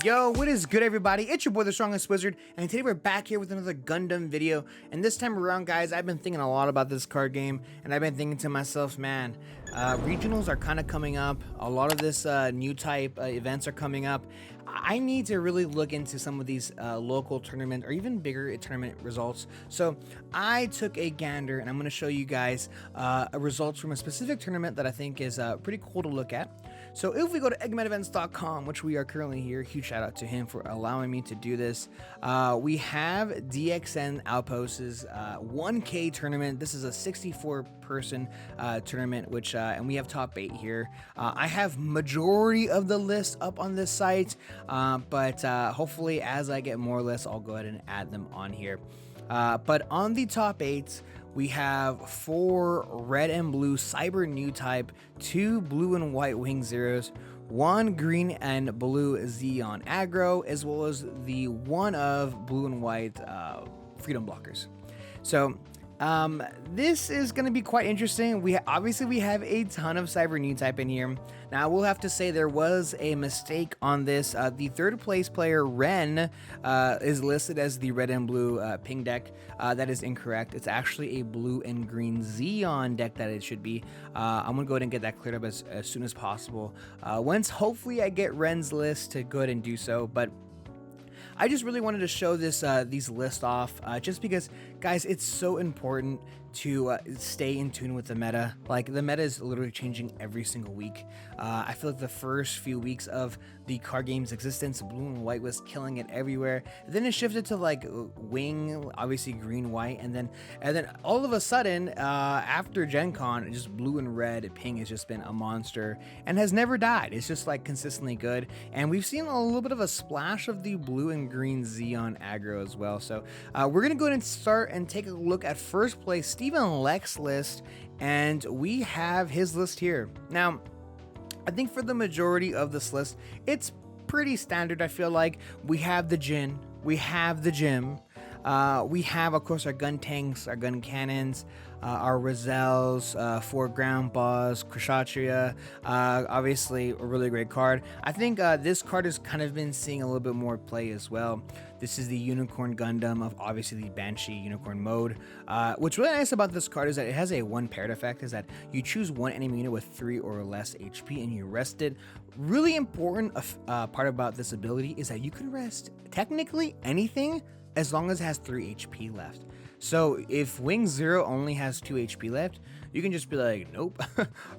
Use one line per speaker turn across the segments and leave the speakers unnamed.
Yo, what is good, everybody? It's your boy, the Strongest Wizard, and today we're back here with another Gundam video. And this time around, guys, I've been thinking a lot about this card game, and I've been thinking to myself, man, regionals are kind of coming up. A lot of this new type events are coming up. I need to really look into some of these local tournament or even bigger tournament results. So I took a gander, and I'm going to show you guys results from a specific tournament that I think is pretty cool to look at. So if we go to eggmanevents.com, which we are currently here, huge shout out to him for allowing me to do this. We have DXN Outposts 1K tournament. This is a 64-person tournament, which and we have top 8 here. I have majority of the list up on this site, but hopefully as I get more lists, I'll go ahead and add them on here. But on the top 8, we have 4 red and blue Cyber new type, 2 blue and white Wing Zeros, 1 green and blue Zeon aggro, as well as the 1 of blue and white Freedom Blockers. So this is going to be quite interesting. Obviously we have a ton of Cyber new type in here. Now I will have to say there was a mistake on this. The third place player Ren is listed as the red and blue ping deck. That is incorrect. It's actually a blue and green Zeon deck that it should be. I'm gonna go ahead and get that cleared up as soon as possible. Once hopefully I get Ren's list to go ahead and do so, but I just really wanted to show this these lists off just because, guys, it's so important to stay in tune with the meta. Like, the meta is literally changing every single week. I feel like the first few weeks of the card game's existence, blue and white was killing it everywhere. Then it shifted to like wing, obviously green, white, and then all of a sudden after Gen Con, just blue and red ping has just been a monster and has never died. It's just like consistently good, and we've seen a little bit of a splash of the blue and green Zeon aggro as well. So we're gonna go ahead and start and take a look at first place Steven Leck's list, and we have his list here. Now I think for the majority of this list, it's pretty standard. I feel like we have the Jin, we have the Jim, we have, of course, our gun tanks, our gun cannons, our Rozelles, foreground boss, Kshatriya, obviously a really great card. I think this card has kind of been seeing a little bit more play as well. This is the Unicorn Gundam of obviously the Banshee Unicorn mode. What's really nice about this card is that it has a one paired effect, is that you choose one enemy unit with 3 or less HP and you rest it. Really important part about this ability is that you can rest technically anything as long as it has 3 HP left. So if Wing Zero only has 2 HP left, you can just be like, nope,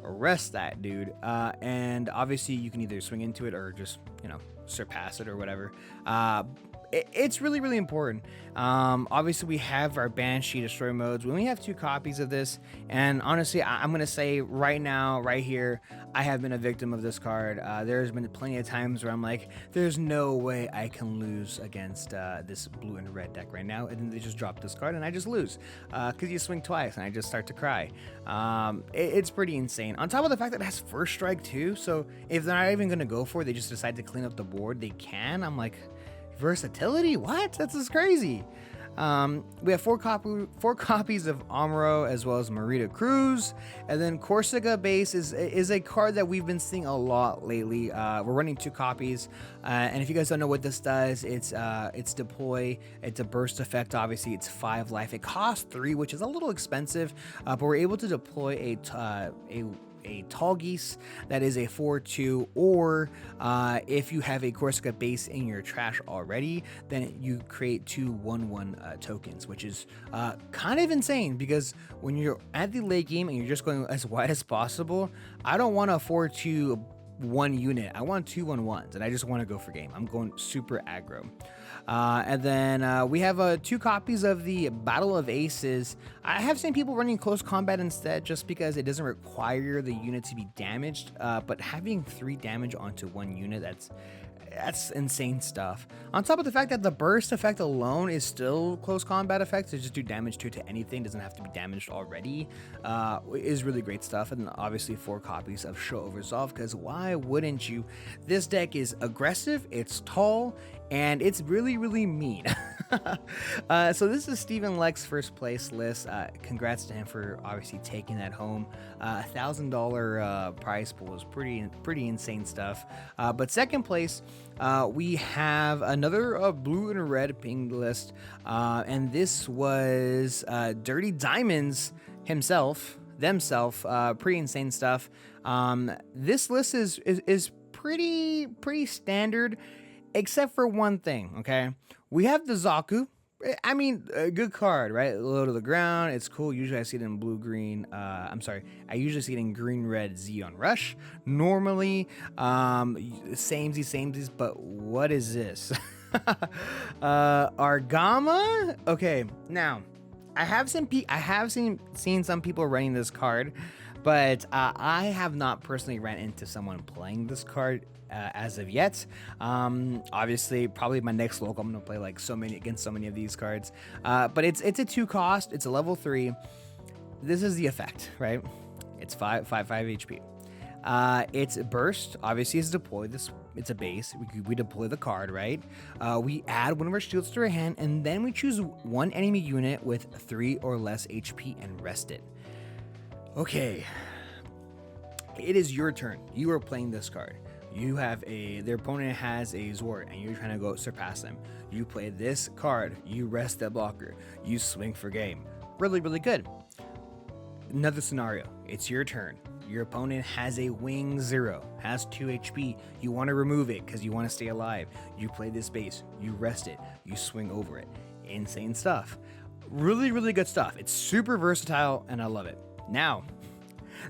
arrest that dude. And obviously you can either swing into it or just, you know, surpass it or whatever. It's really, really important. Obviously we have our Banshee destroy modes. We only have 2 copies of this, and honestly I'm gonna say right now, right here, I have been a victim of this card. There's been plenty of times where I'm like, there's no way I can lose against this blue and red deck right now, and then they just drop this card and I just lose because you swing twice and I just start to cry. It's pretty insane, on top of the fact that it has first strike too. So if they're not even gonna go for it, they just decide to clean up the board, they can. I'm like, versatility? What? That's just crazy. We have 4 copies of Amuro as well as Marita Cruz, and then Corsica Base is a card that we've been seeing a lot lately. We're running 2 copies, and if you guys don't know what this does, it's deploy. It's a burst effect. Obviously, it's 5 life. It costs 3, which is a little expensive, but we're able to deploy a Tall Geese that is a 4/2, or if you have a Corsica Base in your trash already, then you create 2 1/1 tokens, which is kind of insane, because when you're at the late game and you're just going as wide as possible, I don't want a 4/2 1 unit. I want 2 1/1s, and I just want to go for game. I'm going super aggro. And then we have 2 copies of the Battle of Aces. I have seen people running close combat instead, just because it doesn't require the unit to be damaged, but having 3 damage onto 1 unit, that's insane stuff. On top of the fact that the burst effect alone is still close combat effect, to just do damage to anything, doesn't have to be damaged already, is really great stuff. And obviously 4 copies of Show of Resolve, because why wouldn't you? This deck is aggressive, it's tall, and it's really, really mean. So this is Stephen Leck's first place list. Congrats to him for obviously taking that home. $1,000 prize pool is pretty insane stuff. But second place, we have another blue and red ping list, and this was Dirty Diamonds themselves. Pretty insane stuff. This list is pretty standard, except for one thing. Okay, we have the Zaku. I mean, a good card, right? Low to the ground. It's cool. Usually I see it in blue, green. I'm sorry. I usually see it in green, red, Zeon Rush. Normally, samesies, but what is this? Argama? Okay, now, I have seen some people running this card, but I have not personally ran into someone playing this card as of yet. Obviously, probably my next local, I'm gonna play like so many of these cards. But it's a 2 cost. It's a level 3. This is the effect, right? It's 5 HP. It's burst. Obviously, it's deployed. It's a base. We deploy the card, right? We add one of our shields to our hand, and then we choose one enemy unit with 3 or less HP and rest it. Okay, it is your turn. You are playing this card. Their opponent has a Zord, and you're trying to go surpass them. You play this card. You rest that blocker. You swing for game. Really, really good. Another scenario. It's your turn. Your opponent has a wing 0, has 2 HP. You want to remove it because you want to stay alive. You play this base. You rest it. You swing over it. Insane stuff. Really, really good stuff. It's super versatile, and I love it. Now,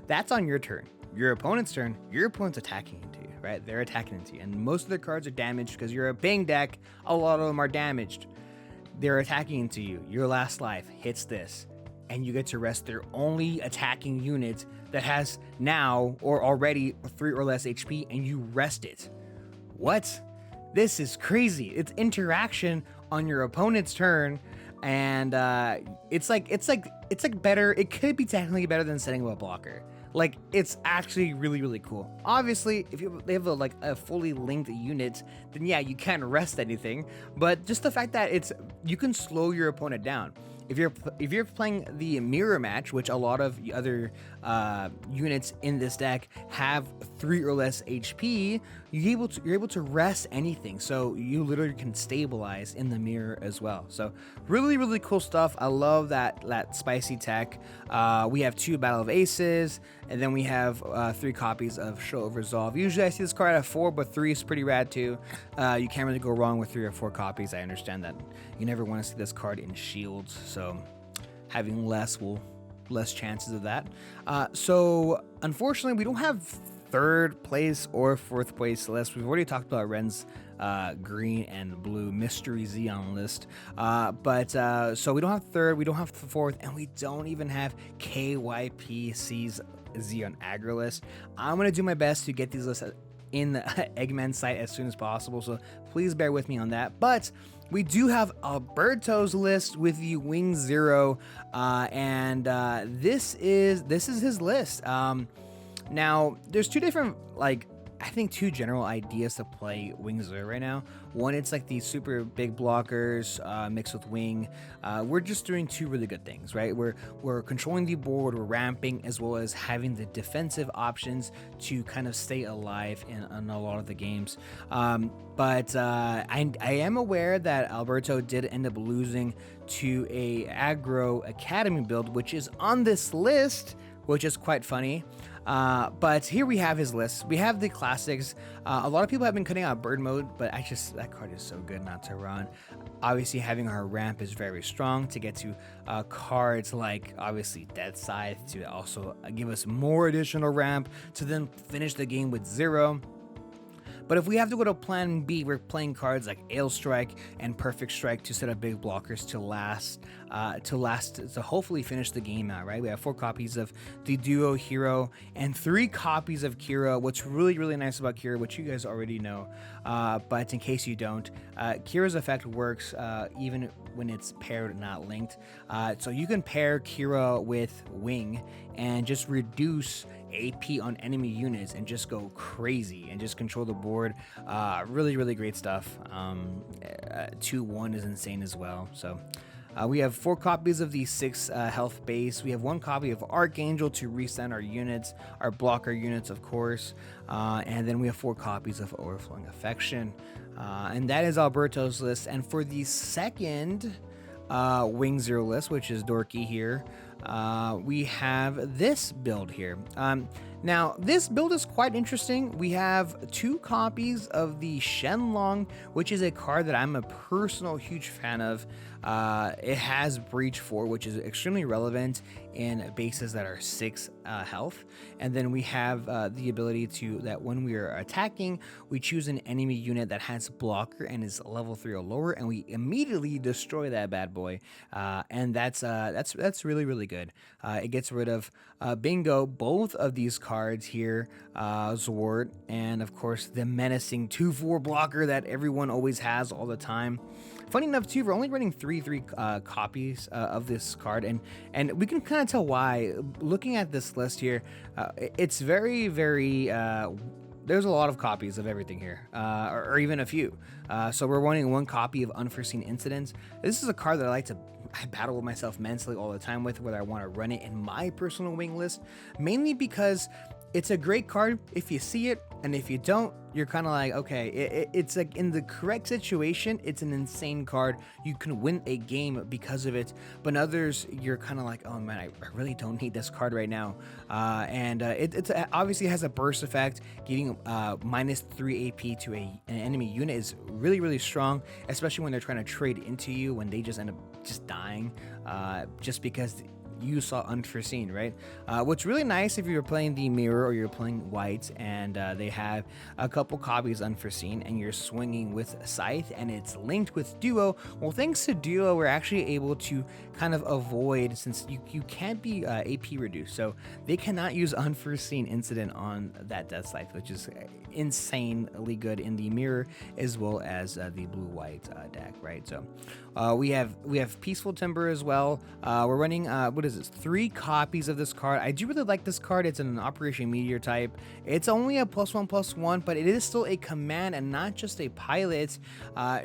that's on your turn. Your opponent's turn. Your opponent's attacking into you, right? They're attacking into you, and most of their cards are damaged because you're a ping deck. A lot of them are damaged. They're attacking into you. Your last life hits this, and you get to rest their only attacking unit that has now or already 3 or less HP, and you rest it. What? This is crazy. It's interaction on your opponent's turn, and it's like better. It could be technically better than setting up a blocker. Like, it's actually really, really cool. Obviously, if they have a fully linked unit, then yeah, you can't rest anything. But just the fact that you can slow your opponent down. If you're playing the mirror match, which a lot of other units in this deck have 3 or less HP, you're able to rest anything. So you literally can stabilize in the mirror as well. So really, really cool stuff. I love that spicy tech. We have 2 Battle of Aces, and then we have 3 copies of Show of Resolve. Usually I see this card at 4, but 3 is pretty rad too. You can't really go wrong with 3 or 4 copies. I understand that you never want to see this card in shields, so having less chances of that. So unfortunately, we don't have 3rd place or 4th place list. We've already talked about Ren's green and blue mystery Zeon list, so we don't have 3rd, we don't have 4th, and we don't even have KYPC's Zeon aggro list. I'm gonna do my best to get these lists in the Eggman site as soon as possible, so please bear with me on that. But we do have Alberto's list with the Wing 0, and this is his list. Now, there's 2 different, I think 2 general ideas to play Wing 0 right now. One, it's like these super big blockers mixed with Wing. We're just doing 2 really good things, right? We're controlling the board, we're ramping, as well as having the defensive options to kind of stay alive in a lot of the games. But I am aware that Alberto did end up losing to a aggro academy build, which is on this list, which is quite funny. But here we have his list. We have the classics. A lot of people have been cutting out bird mode, but that card is so good not to run. Obviously, having our ramp is very strong to get to cards like, obviously, Death Scythe to also give us more additional ramp to then finish the game with 0. But if we have to go to plan B, we're playing cards like Ale Strike and Perfect Strike to set up big blockers to last to hopefully finish the game out, right? We have 4 copies of the Duo Hero and 3 copies of Kira. What's really nice about Kira, which you guys already know, but in case you don't, Kira's effect works even when it's paired, not linked. So you can pair Kira with Wing and just reduce AP on enemy units and just go crazy and just control the board. Really great stuff. 2-1 is insane as well. So we have 4 copies of the 6 health base. We have 1 copy of Archangel to reset our units, our blocker units, of course. And then we have 4 copies of Overflowing Affection. And that is Alberto's list. And for the second Wing Zero list, which is dorky here, we have this build here. Now, this build is quite interesting. We have 2 copies of the Shenlong, which is a card that I'm a personal huge fan of. It has Breach 4, which is extremely relevant in bases that are 6 health. And then we have the ability to, that when we are attacking, we choose an enemy unit that has blocker and is level 3 or lower, and we immediately destroy that bad boy. And that's really good. It gets rid of bingo, both of these cards here, Zwart, and of course the menacing 2/4 blocker that everyone always has all the time. Funny enough too, we're only running 3 copies of this card, and we can kind of tell why. Looking at this list here, it's very there's a lot of copies of everything here, or even a few. So we're running 1 copy of Unforeseen Incidents. This is a card that I battle with myself mentally all the time with whether I want to run it in my personal wing list, mainly because it's a great card if you see it, and if you don't, you're kind of like, okay, it's like in the correct situation, it's an insane card. You can win a game because of it, but in others, you're kind of like, oh man, I really don't need this card right now. It obviously has a burst effect, giving -3 AP to an enemy unit is really strong, especially when they're trying to trade into you, when they just end up just dying, just because you saw Unforeseen, right? What's really nice if you're playing the mirror or you're playing white and they have a couple copies Unforeseen and you're swinging with Scythe and it's linked with Duo. Well, thanks to Duo, we're actually able to kind of avoid, since you can't be AP reduced, so they cannot use Unforeseen Incident on that Death Scythe, which is insanely good in the mirror as well as the blue-white deck, right? So we have Peaceful Timber as well. We're running what is this, 3 copies of this card. I do really like this card. It's an Operation Meteor type. It's only a +1/+1, but it is still a command and not just a pilot.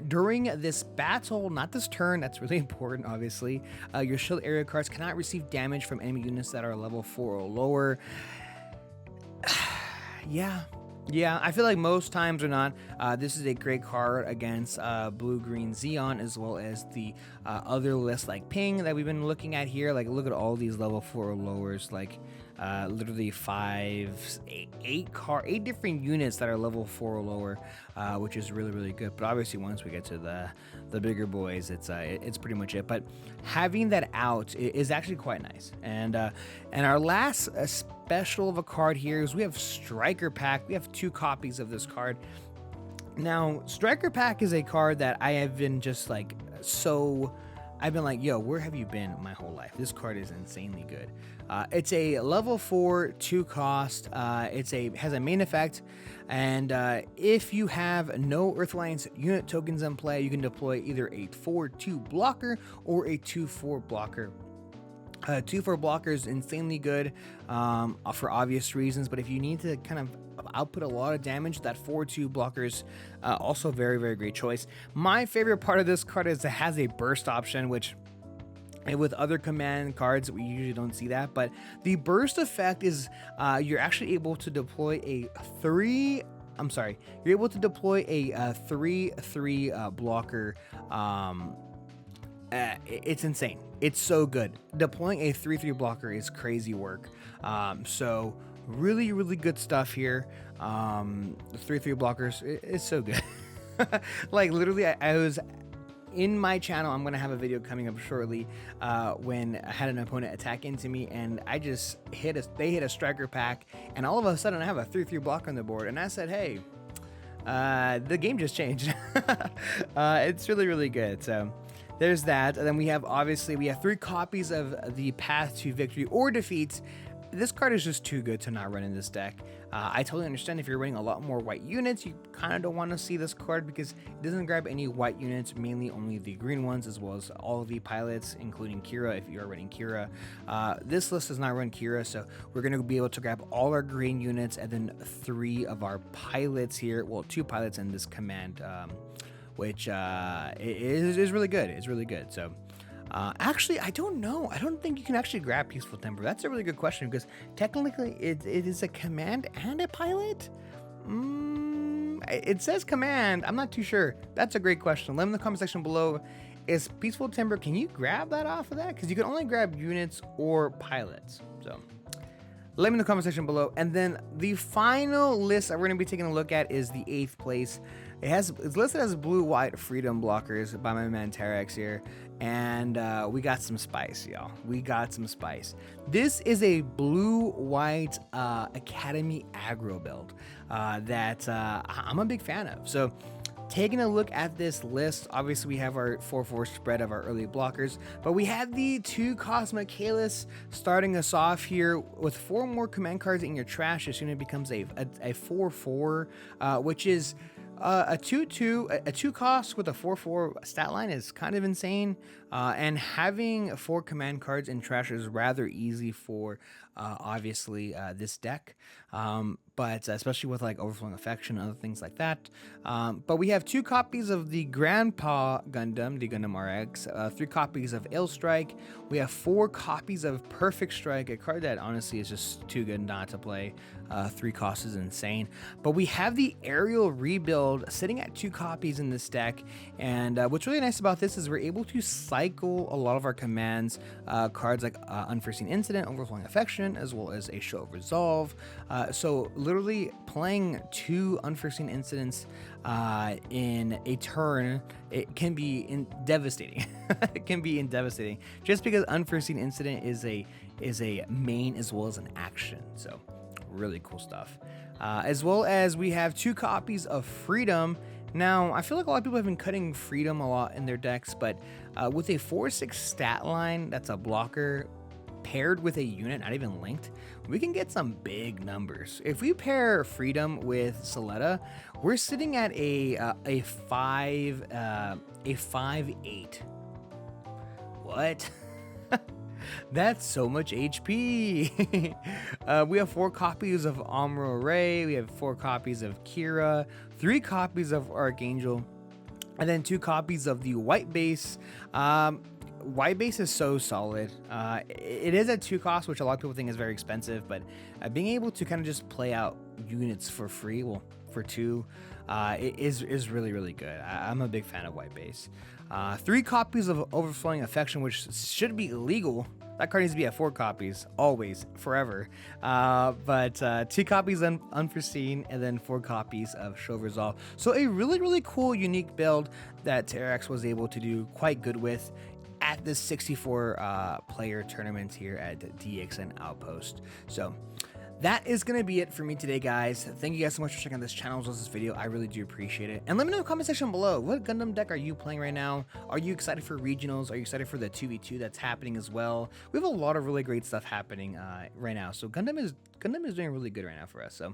During this battle, not this turn, that's really important, obviously, your shield area cards cannot receive damage from enemy units that are level 4 or lower. Yeah, I feel like most times or not, this is a great card against blue-green Xeon, as well as the other lists like Ping that we've been looking at here. Like, look at all these level 4 or lowers, like literally 8 different units that are level 4 or lower, which is really good. But obviously, once we get to the bigger boys, it's pretty much it. But having that out is actually quite nice. And our last special of a card here is we have Striker Pack. We have 2 copies of this card. Now, Striker Pack is a card that I have been just like I've been like, yo, where have you been my whole life? This card is insanely good. It's a level 4 2 cost. Has a main effect, and if you have no Earth Alliance unit tokens in play, you can deploy either a 4/2 blocker or a 2/4 blocker. 2/4 blocker is insanely good for obvious reasons, but if you need to kind of output a lot of damage, that 4/2 blocker is also very great choice. My favorite part of this card is it has a burst option, which with other command cards we usually don't see that, but the burst effect is you're actually able to deploy a 3/3 blocker. It's insane. It's so good. Deploying a 3/3 blocker is crazy work. So really good stuff here. The 3/3 blockers, it's so good. Like, literally, I was in my channel. I'm gonna have a video coming up shortly when I had an opponent attack into me, and I just they hit a Striker Pack, and all of a sudden I have a 3/3 blocker on the board, and I said, hey, the game just changed. It's really good. So there's that. And then we have, obviously, we have 3 copies of the Path to Victory or Defeat. This card is just too good to not run in this deck. I totally understand if you're running a lot more white units, you kind of don't want to see this card because it doesn't grab any white units, mainly only the green ones, as well as all of the pilots, including Kira if you are running Kira. This list does not run Kira, so we're going to be able to grab all our green units and then 3 of our pilots here. Well, 2 pilots in this command, which is really good. It's really good. So actually, I don't know. I don't think you can actually grab Peaceful Temper. That's a really good question because technically it is a command and a pilot. It says command. I'm not too sure. That's a great question. Let me know in the comment section below. Is Peaceful Temper, can you grab that off of that? Because you can only grab units or pilots. So let me know in the comment section below. And then the final list that we're going to be taking a look at is the 8th place. It's listed as blue-white freedom blockers by my man Terex here. And we got some spice, y'all. We got some spice. This is a blue-white Academy aggro build that I'm a big fan of. So taking a look at this list, obviously we have our 4/4 spread of our early blockers, but we have the 2 Cosmic Kalis starting us off here with 4 more command cards in your trash as soon as it becomes a 4/4, which is a 2/2, a 2 cost with a 4/4 stat line is kind of insane. And having 4 command cards in trash is rather easy for obviously this deck. But especially with like Overflowing Affection and other things like that. But we have 2 copies of the Grandpa Gundam, the Gundam RX, 3 copies of Ill Strike. We have 4 copies of Perfect Strike, a card that honestly is just too good not to play. 3 costs is insane. But we have the Aerial Rebuild sitting at 2 copies in this deck. And what's really nice about this is we're able to cycle a lot of our commands, cards like Unforeseen Incident, Overflowing Affection, as well as a Show of Resolve. So literally playing 2 Unforeseen Incidents in a turn, it can be devastating. It can be devastating just because Unforeseen Incident is a main as well as an action. So really cool stuff. As well as we have 2 copies of Freedom. Now, I feel like a lot of people have been cutting Freedom a lot in their decks, but with a 4/6 stat line that's a blocker paired with a unit not even linked, we can get some big numbers. If we pair Freedom with Soletta, we're sitting at a 5/8. What? That's so much HP. We have 4 copies of Amuro Ray. We have 4 copies of Kira, 3 copies of Archangel, and then 2 copies of the white base. White base is so solid. It is at 2 costs, which a lot of people think is very expensive, but being able to kind of just play out units for free, well, for 2, is really, really good. I'm a big fan of white base. 3 copies of Overflowing Affection, which should be illegal. That card needs to be at 4 copies, always, forever. But 2 copies Unforeseen, and then 4 copies of Show of Resolve. So a really, really cool, unique build that Terex was able to do quite good with at this 64 player tournament here at DXN Outpost. So that is going to be it for me today, guys. Thank you guys so much for checking out this channel as well as this video. I really do appreciate it. And let me know in the comment section below, what Gundam deck are you playing right now? Are you excited for regionals? Are you excited for the 2v2 that's happening as well? We have a lot of really great stuff happening right now. So Gundam is doing really good right now for us. So,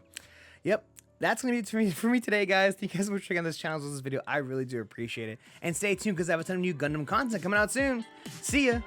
yep. That's going to be it for me today, guys. Thank you guys so much for checking out this channel as well as this video. I really do appreciate it. And stay tuned because I have a ton of new Gundam content coming out soon. See ya.